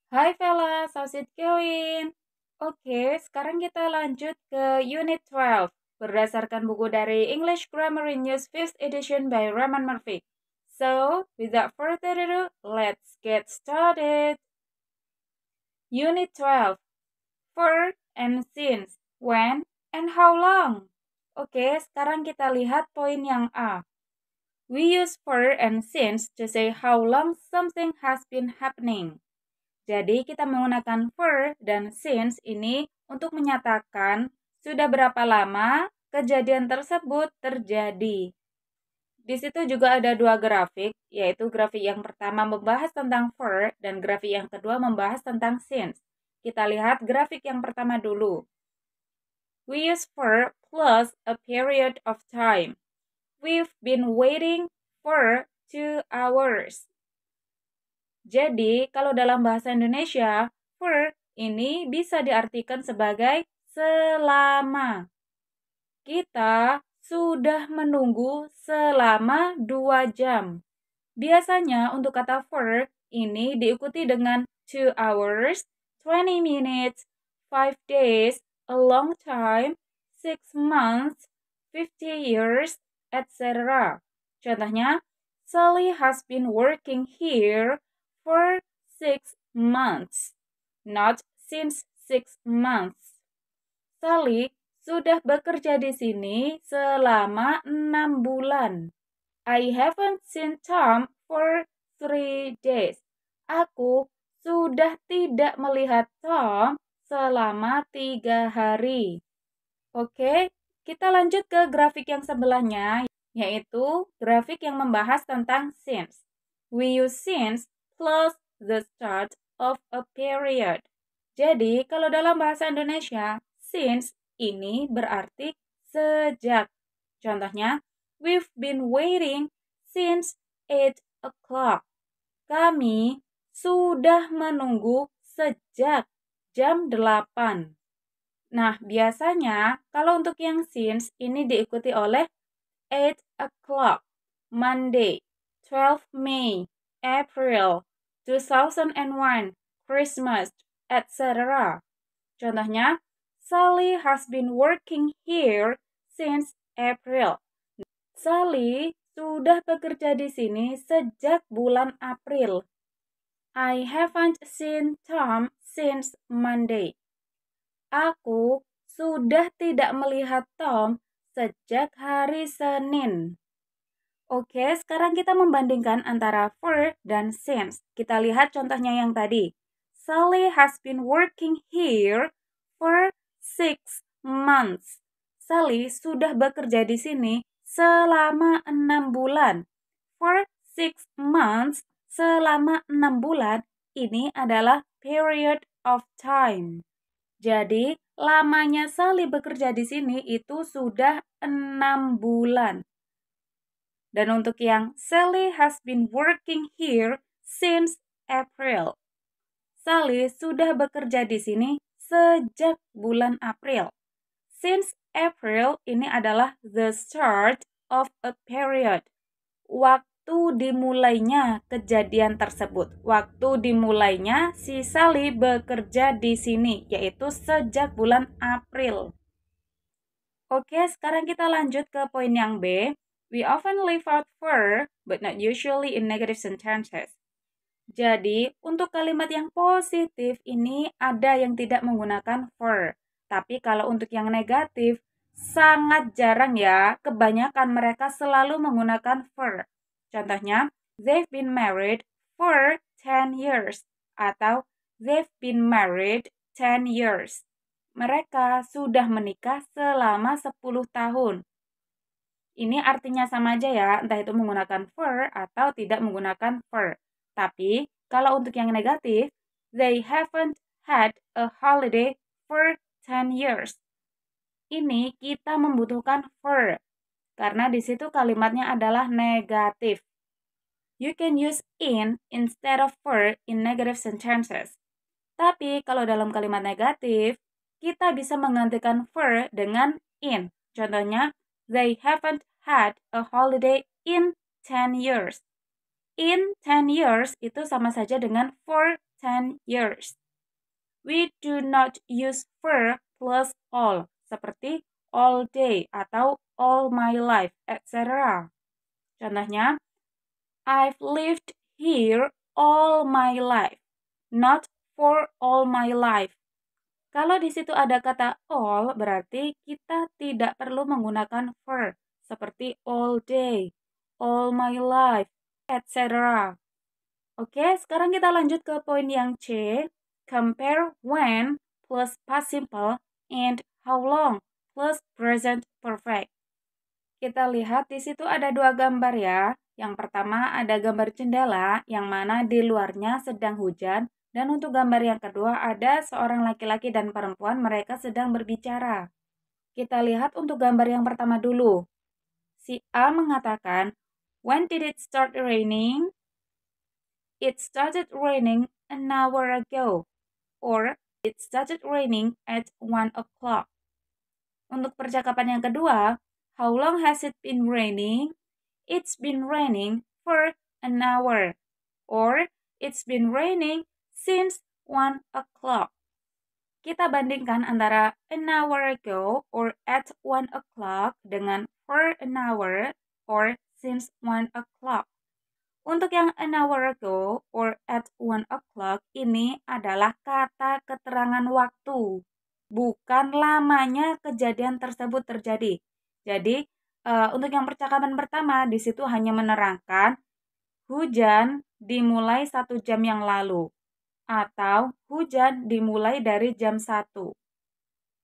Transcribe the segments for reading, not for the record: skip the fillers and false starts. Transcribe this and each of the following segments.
Hai fellas, how's it going? Oke, sekarang kita lanjut ke Unit 12 berdasarkan buku dari English Grammar in Use 5th edition by Raman Murphy. So, without further ado, let's get started. Unit 12, for and since, when, and how long. Oke, sekarang kita lihat poin yang A. We use for and since to say how long something has been happening. Jadi kita menggunakan for dan since ini untuk menyatakan sudah berapa lama kejadian tersebut terjadi. Di situ juga ada dua grafik, yaitu grafik yang pertama membahas tentang for dan grafik yang kedua membahas tentang since. Kita lihat grafik yang pertama dulu. We use for plus a period of time. We've been waiting for 2 hours. Jadi, kalau dalam bahasa Indonesia, for ini bisa diartikan sebagai selama. Kita sudah menunggu selama 2 jam. Biasanya untuk kata for ini diikuti dengan 2 hours, 20 minutes, 5 days, a long time, 6 months, 50 years, etc. Contohnya, Sally has been working here for 6 months, not since 6 months. Sally sudah bekerja di sini selama 6 bulan. I haven't seen Tom for 3 days. Aku sudah tidak melihat Tom selama 3 hari. Oke, kita lanjut ke grafik yang sebelahnya, yaitu grafik yang membahas tentang since. We use since plus the start of a period. Jadi, kalau dalam bahasa Indonesia, since ini berarti sejak. Contohnya, we've been waiting since 8 o'clock. Kami sudah menunggu sejak jam 8. Nah, biasanya kalau untuk yang since ini diikuti oleh 8 o'clock, Monday, 12 May, April, 2001, Christmas, etc. Contohnya, Sally has been working here since April. Sally sudah bekerja di sini sejak bulan April. I haven't seen Tom since Monday. Aku sudah tidak melihat Tom sejak hari Senin. Oke, sekarang kita membandingkan antara for dan since. Kita lihat contohnya yang tadi. Sally has been working here for 6 months. Sally sudah bekerja di sini selama 6 bulan. For 6 months, selama 6 bulan, ini adalah period of time. Jadi, lamanya Sally bekerja di sini itu sudah 6 bulan. Dan untuk yang Sally has been working here since April. Sally sudah bekerja di sini sejak bulan April. Since April ini adalah the start of a period. Waktu dimulainya kejadian tersebut. Waktu dimulainya si Sally bekerja di sini, yaitu sejak bulan April. Oke, sekarang kita lanjut ke poin yang B. We often leave out for, but not usually in negative sentences. Jadi, untuk kalimat yang positif ini ada yang tidak menggunakan for. Tapi kalau untuk yang negatif, sangat jarang ya. Kebanyakan mereka selalu menggunakan for. Contohnya, they've been married for 10 years. Atau, they've been married 10 years. Mereka sudah menikah selama 10 tahun. Ini artinya sama aja ya, entah itu menggunakan for atau tidak menggunakan for. Tapi, kalau untuk yang negatif, they haven't had a holiday for 10 years. Ini kita membutuhkan for, karena di situ kalimatnya adalah negatif. You can use in instead of for in negative sentences. Tapi, kalau dalam kalimat negatif, kita bisa menggantikan for dengan in. Contohnya, they haven't had a holiday in 10 years. In 10 years itu sama saja dengan for 10 years. We do not use for plus all, seperti all day atau all my life, etc. Contohnya, I've lived here all my life, not for all my life. Kalau di situ ada kata all, berarti kita tidak perlu menggunakan for, seperti all day, all my life, etc. Oke, sekarang kita lanjut ke poin yang C. Compare when plus past simple and how long plus present perfect. Kita lihat di situ ada dua gambar ya. Yang pertama ada gambar jendela yang mana di luarnya sedang hujan. Dan untuk gambar yang kedua ada seorang laki-laki dan perempuan mereka sedang berbicara. Kita lihat untuk gambar yang pertama dulu. Si A mengatakan, when did it start raining? It started raining an hour ago. Or it started raining at 1 o'clock. Untuk percakapan yang kedua, how long has it been raining? It's been raining for an hour. Or it's been raining since 1 o'clock. Kita bandingkan antara an hour ago or at 1 o'clock dengan for an hour or since 1 o'clock. Untuk yang an hour ago or at 1 o'clock ini adalah kata keterangan waktu, bukan lamanya kejadian tersebut terjadi. Jadi, untuk yang percakapan pertama, di situ hanya menerangkan hujan dimulai 1 jam yang lalu, atau hujan dimulai dari jam 1.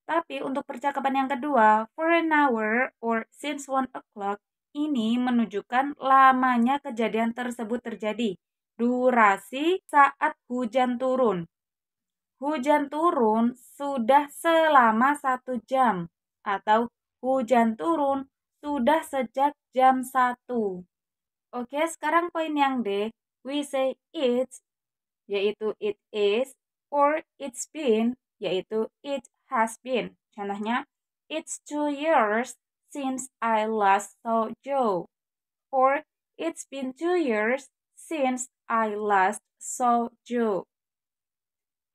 Tapi untuk percakapan yang kedua, for an hour or since 1 o'clock, ini menunjukkan lamanya kejadian tersebut terjadi. Durasi saat hujan turun. Hujan turun sudah selama 1 jam. Atau hujan turun sudah sejak jam 1. Oke, sekarang poin yang D. We say it's, yaitu it is, or it's been, yaitu it has been. Contohnya, it's 2 years since I last saw Joe. Or, it's been 2 years since I last saw Joe.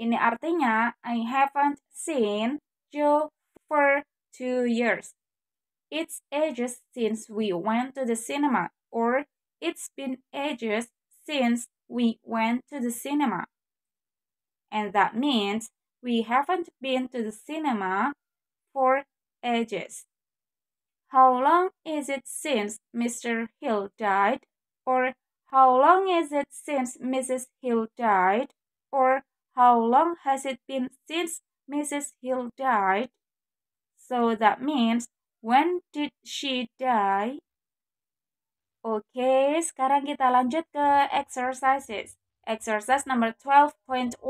Ini artinya, I haven't seen Joe for 2 years. It's ages since we went to the cinema. Or, it's been ages since we went to the cinema. And that means we haven't been to the cinema for ages. How long is it since Mr. Hill died? Or how long is it since Mrs. Hill died? Or how long has it been since Mrs. Hill died? So that means, when did she die? Oke, sekarang kita lanjut ke exercises. Exercise number 12.1.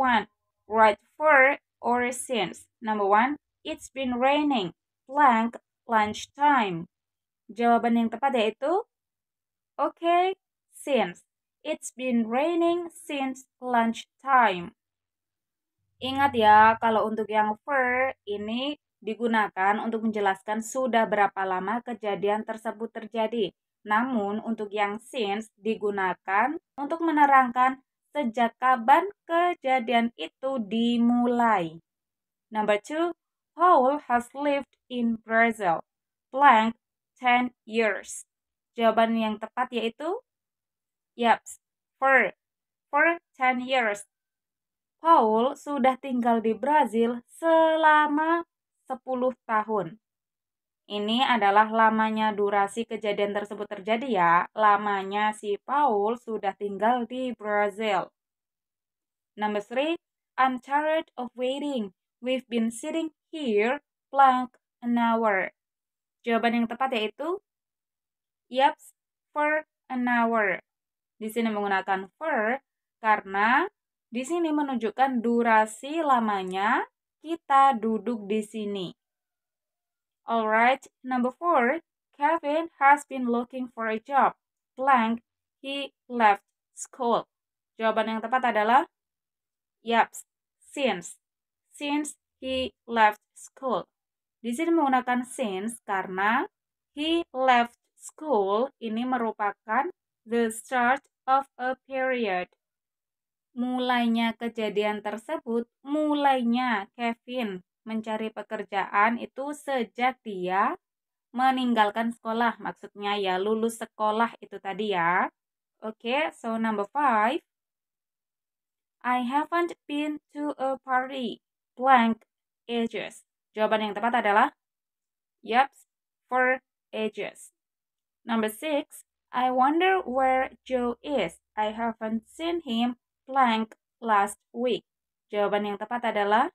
Write for or since. Number 1, it's been raining. Blank, lunchtime. Jawaban yang tepat yaitu okay, since. It's been raining since lunchtime. Ingat ya, kalau untuk yang for ini digunakan untuk menjelaskan sudah berapa lama kejadian tersebut terjadi. Namun untuk yang since digunakan untuk menerangkan sejak kapan kejadian itu dimulai. Number 2, Paul has lived in Brazil. Blank, 10 years. Jawaban yang tepat yaitu yaps, for 10 years. Paul sudah tinggal di Brazil selama 10 tahun. Ini adalah lamanya durasi kejadian tersebut terjadi ya. Lamanya si Paul sudah tinggal di Brazil. Number 3, I'm tired of waiting. We've been sitting here blank an hour. Jawaban yang tepat yaitu yaps, for an hour. Di sini menggunakan for karena di sini menunjukkan durasi lamanya kita duduk di sini. Alright, number 4, Kevin has been looking for a job. Blank, he left school. Jawaban yang tepat adalah yaps, since he left school. Di sini menggunakan since karena he left school ini merupakan the start of a period. mulainya kejadian tersebut, mulainya Kevin mencari pekerjaan itu sejak dia meninggalkan sekolah. Maksudnya ya lulus sekolah itu tadi ya. Oke, so number 5. I haven't been to a party blank ages. Jawaban yang tepat adalah yup, for ages. Number 6. I wonder where Joe is. I haven't seen him blank last week. Jawaban yang tepat adalah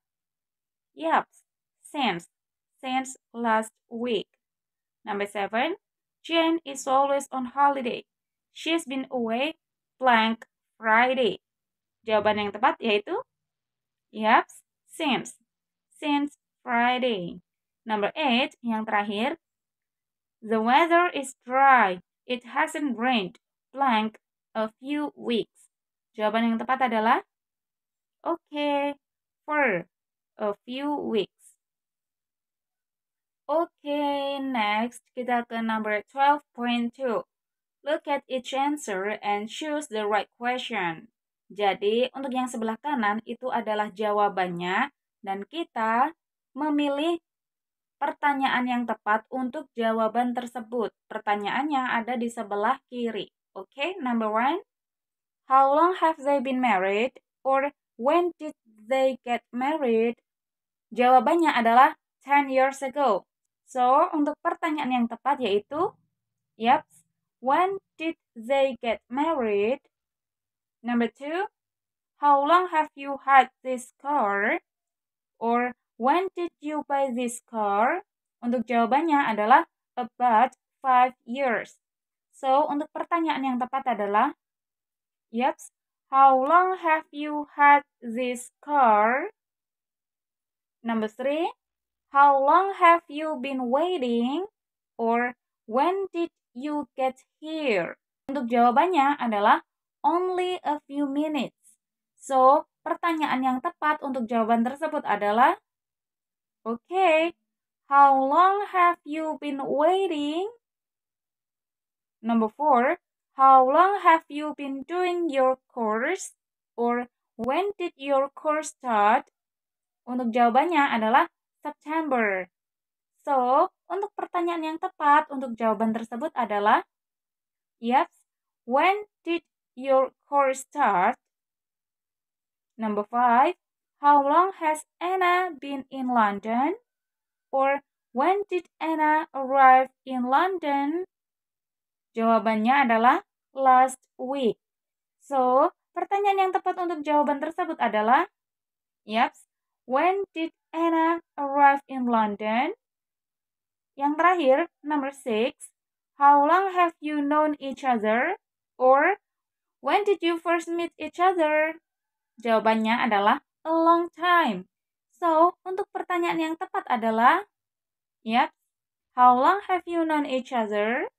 yup, since last week. Number 7. Jane is always on holiday. She's been away blank Friday. Jawaban yang tepat yaitu yup, since Friday. Number 8, yang terakhir. The weather is dry. It hasn't rained blank a few weeks. Jawaban yang tepat adalah okay, for a few weeks. Okay, next kita ke number 12.2. Look at each answer and choose the right question. Jadi, untuk yang sebelah kanan itu adalah jawabannya dan kita memilih pertanyaan yang tepat untuk jawaban tersebut. Pertanyaannya ada di sebelah kiri. Oke, number 1. How long have they been married? Or when did they get married? Jawabannya adalah 10 years ago. So, untuk pertanyaan yang tepat yaitu, yep, when did they get married? Number 2, how long have you had this car? Or when did you buy this car? Untuk jawabannya adalah about 5 years. So, untuk pertanyaan yang tepat adalah, yep, how long have you had this car? Number 3, how long have you been waiting? Or when did you get here? Untuk jawabannya adalah only a few minutes. So, pertanyaan yang tepat untuk jawaban tersebut adalah okay, how long have you been waiting? Number 4, how long have you been doing your course? Or when did your course start? Untuk jawabannya adalah September. So, untuk pertanyaan yang tepat untuk jawaban tersebut adalah yes, when did your course start? Number 5, how long has Anna been in London? Or when did Anna arrive in London? Jawabannya adalah last week. So, pertanyaan yang tepat untuk jawaban tersebut adalah yep, when did Anna arrive in London? Yang terakhir, number 6, how long have you known each other? Or when did you first meet each other? Jawabannya adalah a long time. So, untuk pertanyaan yang tepat adalah, yep, how long have you known each other?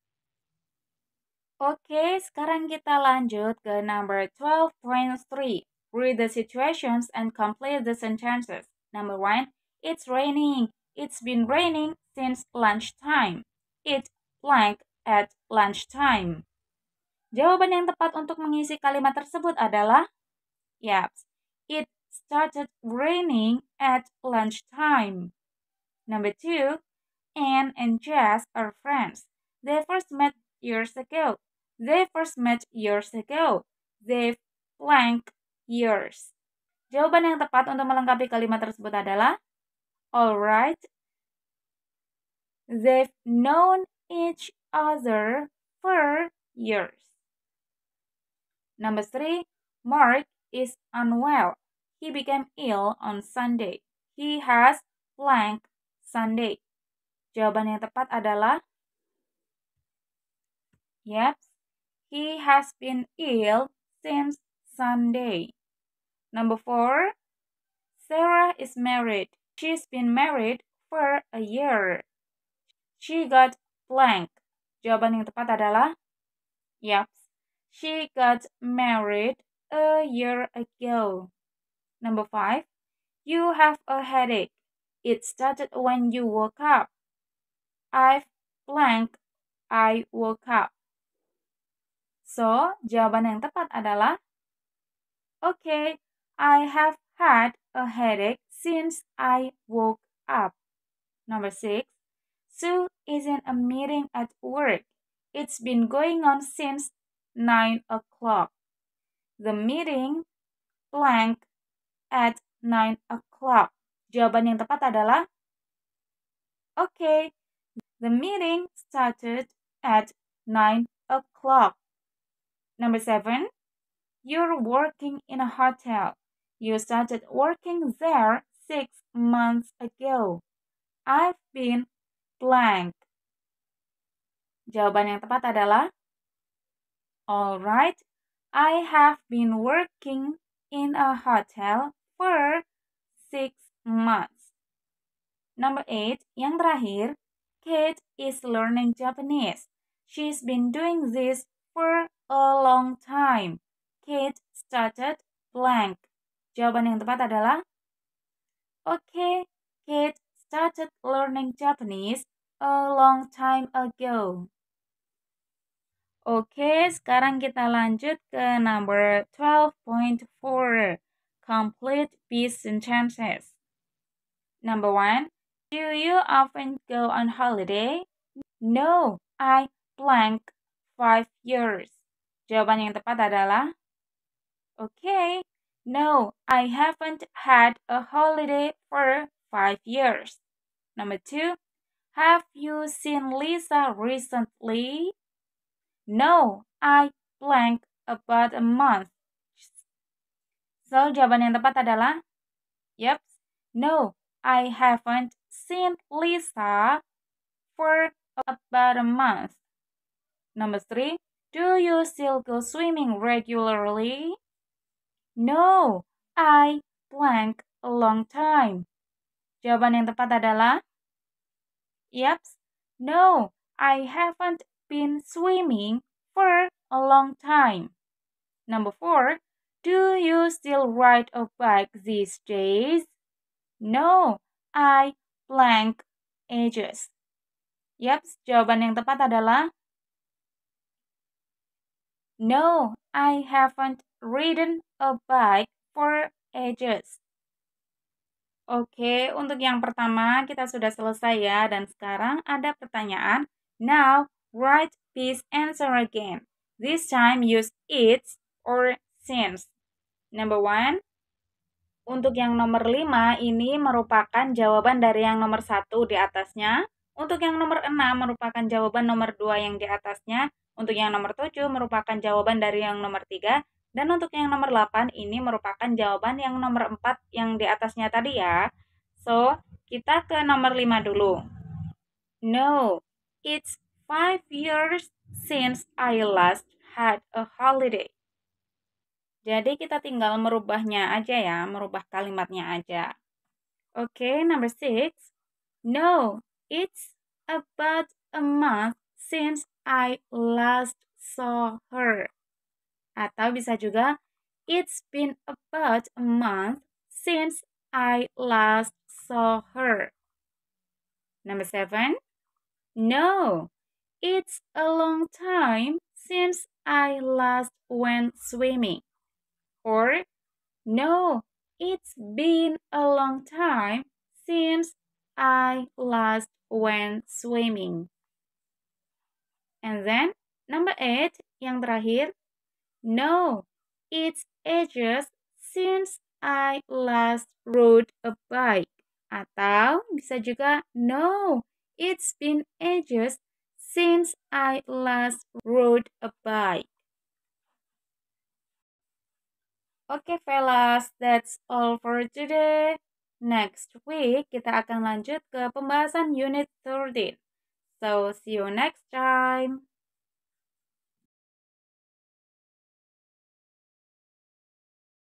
Oke, sekarang kita lanjut ke number 12.3. Read the situations and complete the sentences. Number 1, it's raining. It's been raining since lunchtime. It blank at lunchtime. Jawaban yang tepat untuk mengisi kalimat tersebut adalah yep, it started raining at lunchtime. Number 2, Anne and Jess are friends. They first met years ago. They first met years ago. They've blank years. Jawaban yang tepat untuk melengkapi kalimat tersebut adalah alright. They've known each other for years. Number 3, Mark is unwell. He became ill on Sunday. He has blank Sunday. Jawaban yang tepat adalah yep, he has been ill since Sunday. Number 4, Sarah is married. She's been married for a year. She got blank. Jawaban yang tepat adalah yep, she got married a year ago. Number 5, you have a headache. It started when you woke up. I woke up. So, jawaban yang tepat adalah Okay, I have had a headache since I woke up. Number 6. Sue is in a meeting at work. It's been going on since 9 o'clock. The meeting blank at 9 o'clock. Jawaban yang tepat adalah okay, the meeting started at 9 o'clock. Number 7. You're working in a hotel. You started working there 6 months ago. I've been blank. Jawaban yang tepat adalah alright, I have been working in a hotel for 6 months. Number 8, yang terakhir, Kate is learning Japanese. She's been doing this for a long time. Kate started blank. Jawaban yang tepat adalah okay, Kate started learning Japanese a long time ago. Oke, sekarang kita lanjut ke number 12.4. Complete these sentences. Number 1. Do you often go on holiday? No, I blank 5 years. Jawaban yang tepat adalah okay, no, I haven't had a holiday for 5 years. Number 2. Have you seen Lisa recently? No, I blank about a month. So, jawaban yang tepat adalah yep, no, I haven't seen Lisa for about a month. Number 3, do you still go swimming regularly? No, I blank a long time. Jawaban yang tepat adalah yep, no, I haven't been swimming for a long time. Number 4, do you still ride a bike these days? No, I blank ages. Yaps, jawaban yang tepat adalah no, I haven't ridden a bike for ages. Oke, untuk yang pertama kita sudah selesai ya, dan sekarang ada pertanyaan. Now, write this answer again. This time use it's or since. Number 1, untuk yang nomor 5 ini merupakan jawaban dari yang nomor 1 di atasnya. Untuk yang nomor 6 merupakan jawaban nomor 2 yang di atasnya. Untuk yang nomor 7 merupakan jawaban dari yang nomor 3. Dan untuk yang nomor 8 ini merupakan jawaban yang nomor 4 yang di atasnya tadi ya. So, kita ke nomor 5 dulu. No, it's 5 years since I last had a holiday. Jadi kita tinggal merubahnya aja ya, merubah kalimatnya aja. Oke, number 6. No, it's about a month since I last saw her. Atau bisa juga, it's been about a month since I last saw her. Number 7. No, it's a long time since I last went swimming. Or, no, it's been a long time since I last went swimming. And then, number 8, yang terakhir. No, it's ages since I last rode a bike. Atau bisa juga, no, it's been ages since I last rode a bike. Oke, fellas, that's all for today. Next week, kita akan lanjut ke pembahasan Unit 13. So, see you next time.